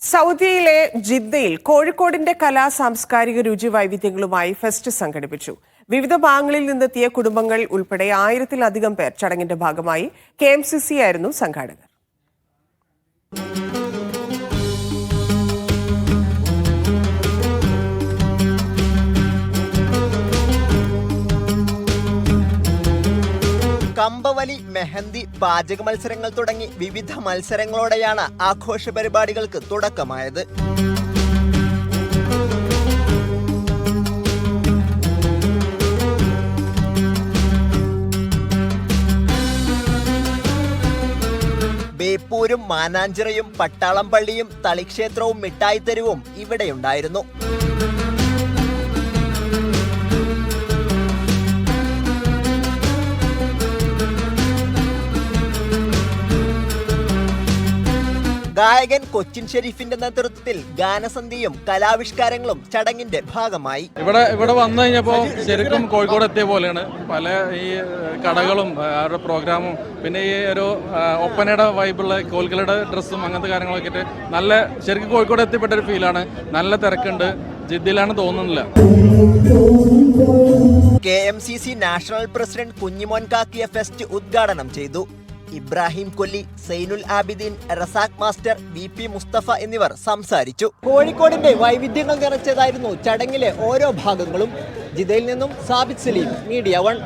സൗദിയിലെ ജിദ്ദയിൽ കോഴിക്കോടിന്റെ കലാ സാംസ്കാരിക രുചി വൈവിധ്യങ്ങളുമായി ഫെസ്റ്റ് സംഘടിപ്പിച്ചു. വിവിധ ഭാഗങ്ങളിൽ നിന്നെത്തിയ കുടുംബങ്ങൾ ഉൾപ്പെടെ 1000-ലധികം പേർ ചടങ്ങിന്റെ ഭാഗമായി KMCC ആയിരുന്നു സംഘാടകർ. കമ്പവലി, മെഹന്തി, പാചക മത്സരങ്ങൾ തുടങ്ങി വിവിധ മത്സരങ്ങളോടെയാണ് ആഘോഷ പരിപാടികൾക്ക് തുടക്കമായത്. ബേപ്പൂരും മാനാഞ്ചിറയും പട്ടാളം പള്ളിയും തളിക്ഷേത്രവും മിഠായിത്തെരുവും ഇവിടെയുണ്ടായിരുന്നു. ഗായകൻ കൊച്ചിൻ ഷെരീഫിന്റെ നേതൃത്വത്തിൽ ഗാനസന്ധ്യയും കലാവിഷ്കാരങ്ങളും ചടങ്ങിന്റെ ഭാഗമായി. ഇവിടെ വന്നു കഴിഞ്ഞപ്പോൾ ശരിക്കും കോഴിക്കോട് എത്തിയ പോലെയാണ്. പല ഈ കടകളും അവരുടെ പ്രോഗ്രാമും പിന്നെ ഈ ഒരു ഒപ്പനയുടെ വൈബുള്ള കോൽക്കളിയുടെ ഡ്രസ്സും അങ്ങനത്തെ കാര്യങ്ങളൊക്കെ ആയിട്ട് നല്ല ശരിക്കും കോഴിക്കോട് എത്തിപ്പെട്ട ഒരു ഫീലാണ്. നല്ല തിരക്കുണ്ട്. ജിദ്ദയിലാണ് തോന്നുന്നില്ല. KMCC national president Kunjumon കാക്കിയ fest ഉദ്ഘാടനം ചെയ്തു. ഇബ്രാഹിം കൊല്ലി, സൈനുൽ ആബിദീൻ, റസാഖ് മാസ്റ്റർ, VP മുസ്തഫ എന്നിവർ സംസാരിച്ചു. കോഴിക്കോടിന്റെ വൈവിധ്യങ്ങൾ നിറച്ചതായിരുന്നു ചടങ്ങിലെ ഓരോ ഭാഗങ്ങളും. ജിദ്ദയിൽ നിന്നും സാബിത് സലീം, മീഡിയ 1.